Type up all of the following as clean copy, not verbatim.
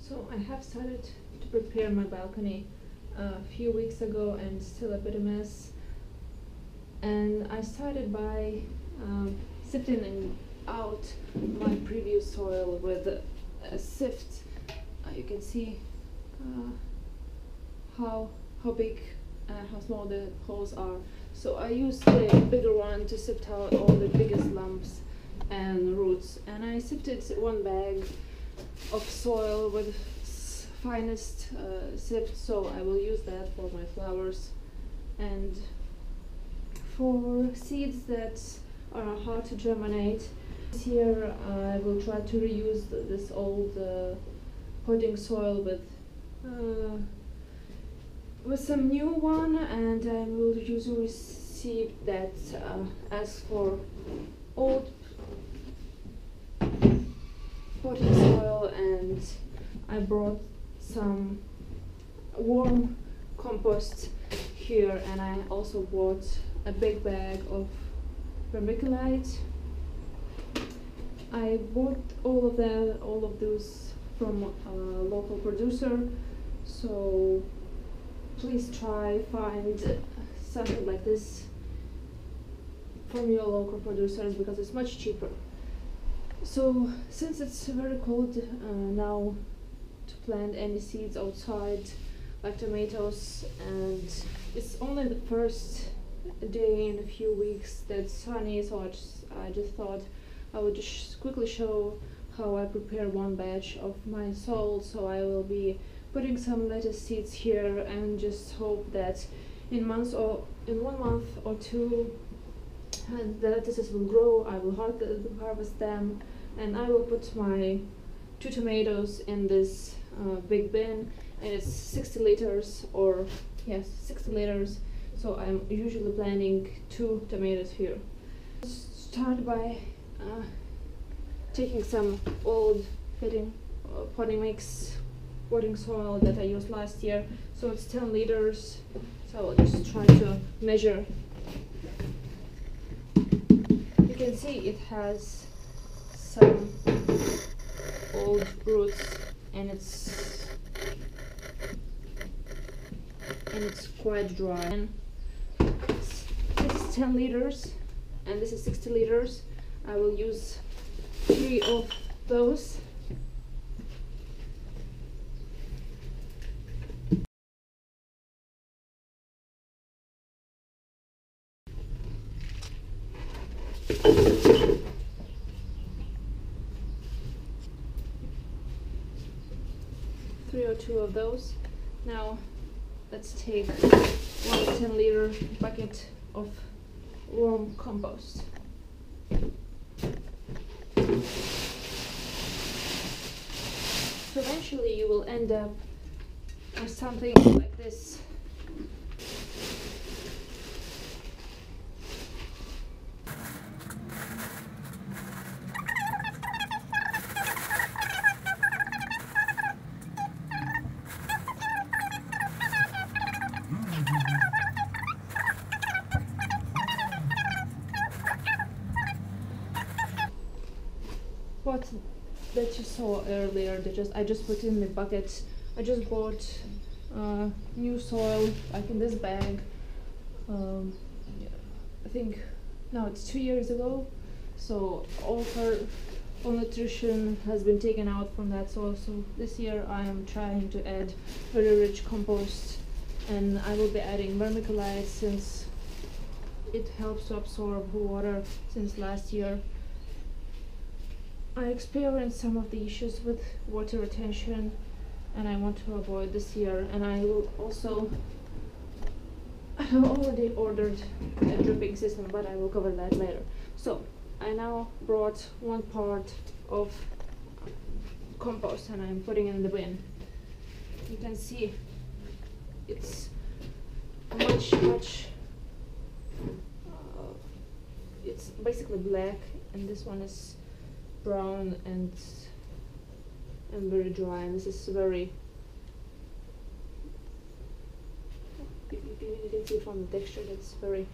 So I have started to prepare my balcony a few weeks ago, and still a bit of a mess. And I started by sifting out my previous soil with a sift. You can see how big and how small the holes are. So I used the bigger one to sift out all the biggest lumps and roots, and I sifted one bag of soil with finest sift, so I will use that for my flowers. And for seeds that are hard to germinate, this year I will try to reuse this old potting soil with some new one, and I will usually receive that ask for old potting soil, and I brought some warm compost here, and I also bought a big bag of vermiculite. I bought all of those from a local producer, so please find something like this from your local producers, because it's much cheaper. So since it's very cold now to plant any seeds outside like tomatoes, and it's only the first day in a few weeks that's sunny, so I just thought I would just quickly show how I prepare one batch of my soil. So I will be putting some lettuce seeds here, and just hope that in 1 month or two the lettuces will grow. I will harvest them, and I will put my 2 tomatoes in this big bin, and it's 60 liters, or yes, 60 liters. So I'm usually planting 2 tomatoes here. Start by taking some old potting mix potting soil that I used last year. So it's 10 liters. So I'll just try to measure. You can see it has some old roots, and it's quite dry. And this is 10 liters, and this is 60 liters. I will use 3 of those. Three or 2 of those. Now let's take 1 10-liter bucket of warm compost. So eventually you will end up with something like this. What that you saw earlier, I just put in the bucket. I just bought new soil, like in this bag. I think now it's 2 years ago. So all nutrition has been taken out from that soil. So this year I am trying to add very rich compost, and I will be adding vermiculite since it helps to absorb water. Since last year I experienced some of the issues with water retention, and I want to avoid this year. And I will also, I have already ordered a dripping system, but I will cover that later. So I now brought 1 part of compost, and I'm putting it in the bin. You can see it's much it's basically black, and this one is brown and very dry, and this is very, you can see from the texture that's very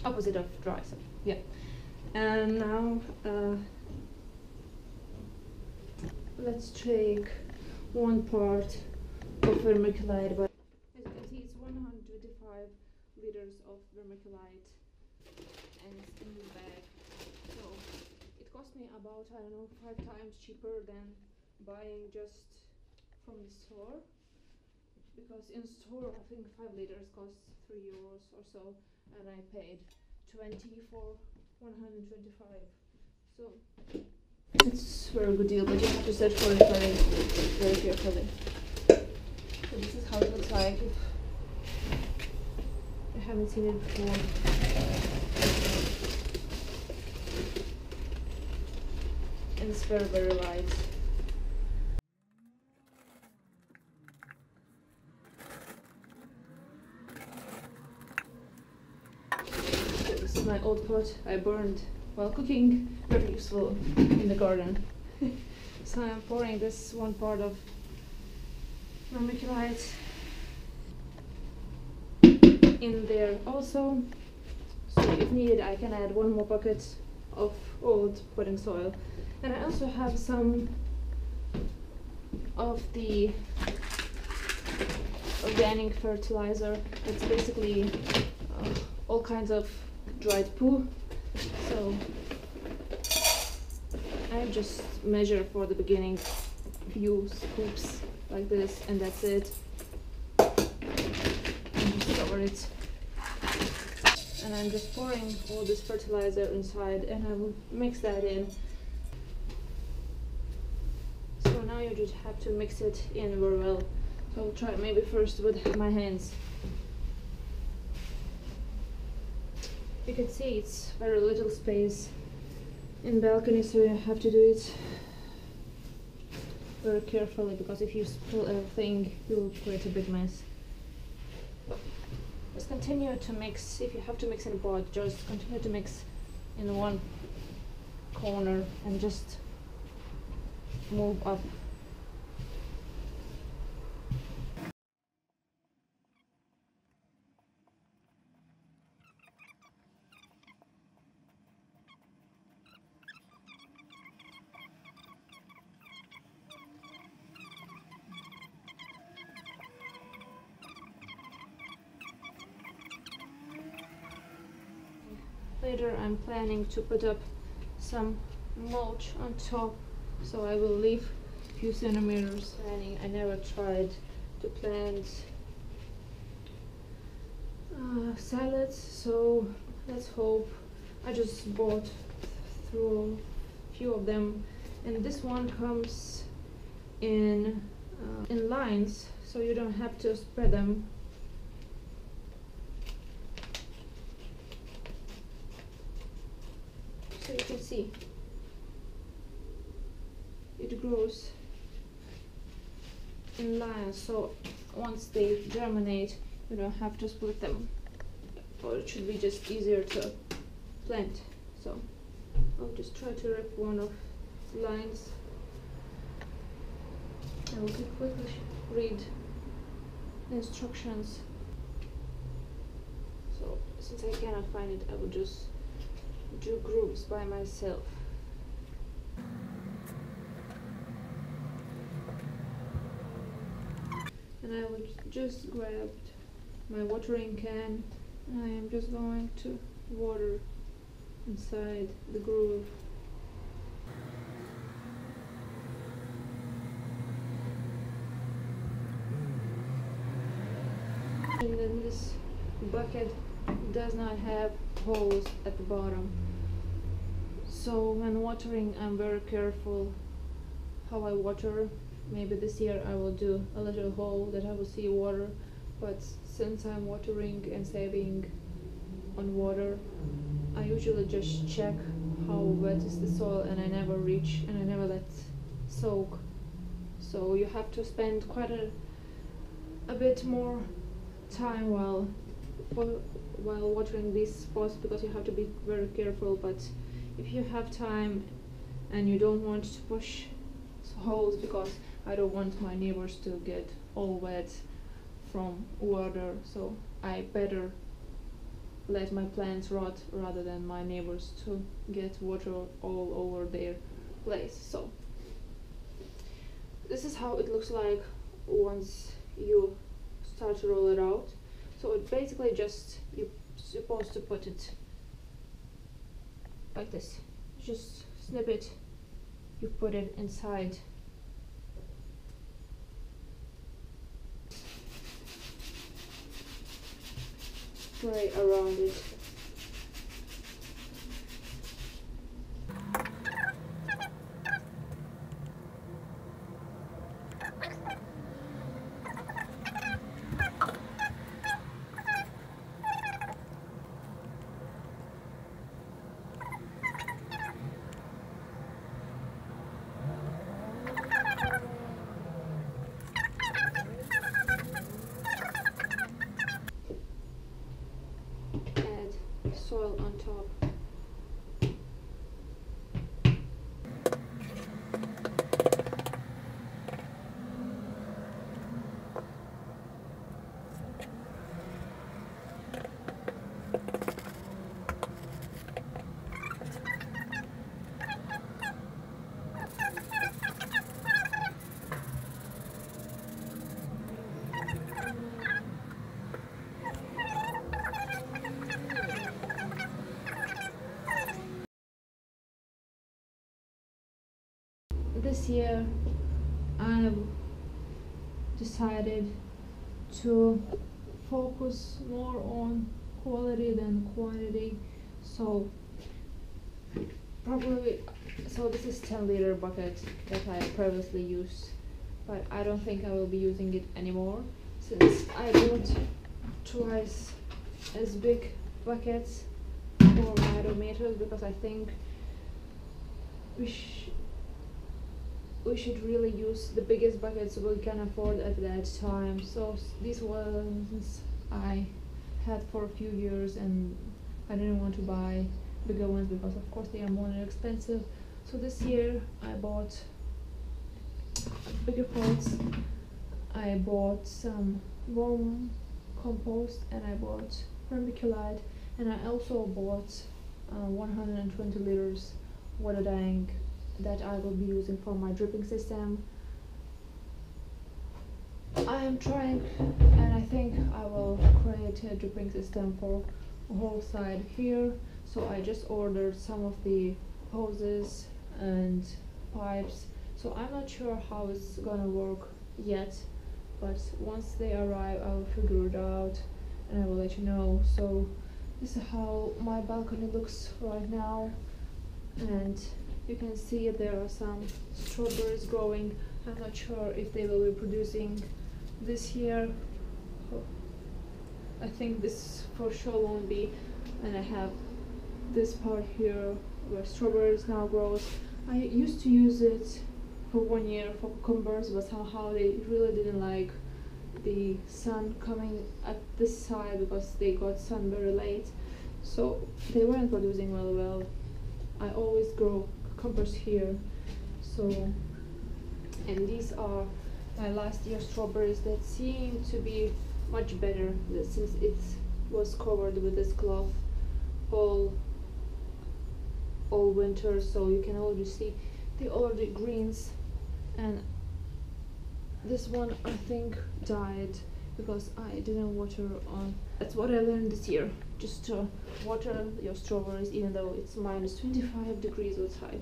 opposite of dry. So yeah, and now let's take 1 part of vermiculite, but as you can see it's 125 liters of vermiculite and it's in this bag. So it cost me about, I don't know, 5 times cheaper than buying just from the store, because in store I think 5 liters costs €3 or so, and I paid 20 for 125. So it's a very good deal, but you have to search for it very, very carefully. So this is how it looks like if you haven't seen it before. And it's very, very light. So this is my old pot I burned while cooking. Very useful in the garden. So I'm pouring this 1 part of vermiculite in there also. So if needed I can add 1 more bucket of old potting soil. And I also have some of the organic fertilizer. It's basically all kinds of dried poo. So I just measure for the beginning few scoops like this, and that's it. And just cover it. And I'm just pouring all this fertilizer inside, and I will mix that in. So now you just have to mix it in very well. So I'll try maybe first with my hands. You can see it's very little space in balcony, so you have to do it very carefully, because if you spill everything you will create a big mess. Just continue to mix. If you have to mix in a pot, just continue to mix in 1 corner and just move up. Later I'm planning to put up some mulch on top, so I will leave a few centimeters. I never tried to plant salads, so let's hope. I just bought through a few of them, and this one comes in lines, so you don't have to spread them. So you can see it grows in lines, so once they germinate you don't have to split them, or it should be just easier to plant. So I'll just try to rip one of the lines. I will quickly read the instructions. So since I cannot find it, I will just do groups by myself. And I will just grab my watering can, and I am just going to water inside the groove. And then this bucket does not have holes at the bottom, so when watering I'm very careful how I water. Maybe this year I will do a little hole that I will see water, but since I'm watering and saving on water, I usually just check how wet is the soil, and I never reach and I never let soak. So you have to spend quite a bit more time while watering these spots, because you have to be very careful. But if you have time and you don't want to push holes, because I don't want my neighbors to get all wet from water, so I better let my plants rot rather than my neighbors to get water all over their place. So this is how it looks like once you start to roll it out. So it basically just, you're supposed to put it like this. Just snip it, you put it inside. Spray around it. Add soil on top. This year I've decided to focus more on quality than quantity, so this is 10-liter bucket that I previously used, but I don't think I will be using it anymore since I bought twice as big buckets for my tomatoes, because I think we should really use the biggest buckets we can afford at that time. So these ones I had for a few years and I didn't want to buy bigger ones because of course they are more expensive. So this year I bought bigger pots, I bought some worm compost, and I bought vermiculite, and I also bought 120 liters water tank that I will be using for my dripping system. I am trying, and I think I will create a dripping system for a whole side here. So I just ordered some of the hoses and pipes. So I'm not sure how it's gonna work yet, but once they arrive I will figure it out and I will let you know. So this is how my balcony looks right now, and you can see there are some strawberries growing. I'm not sure if they will be producing this year. I think this for sure won't be, and I have this part here where strawberries now grows. I used to use it for 1 year for cucumbers, but somehow they really didn't like the sun coming at this side because they got sun very late, so they weren't producing really well. I always grow cucumbers here. So, and these are my last year strawberries that seem to be much better since it was covered with this cloth all winter. So you can already see the already greens, and this one I think died because I didn't water on. That's what I learned this year, just to water your strawberries even though it's minus 25 degrees outside.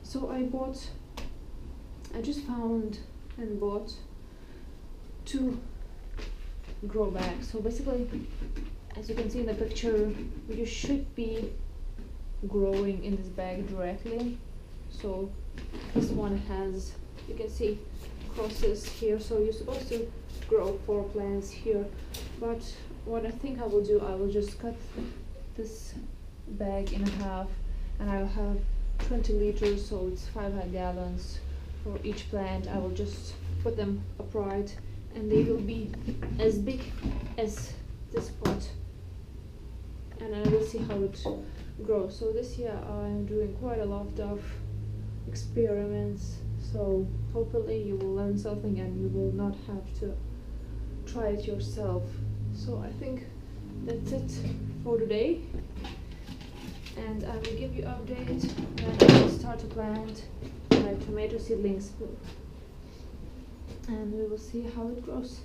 So I just found and bought 2 grow bags. So basically, as you can see in the picture, you should be growing in this bag directly. So this one has, you can see, crosses here, so you're supposed to grow 4 plants here. But what I think I will do, I will just cut this bag in half, and I will have 20 liters, so it's 500 gallons for each plant. I will just put them upright and they will be as big as this pot, and I will see how it grows. So this year I'm doing quite a lot of experiments, so hopefully you will learn something and you will not have to try it yourself. So I think that's it for today, and I will give you update when I will start to plant my tomato seedlings. and we will see how it grows.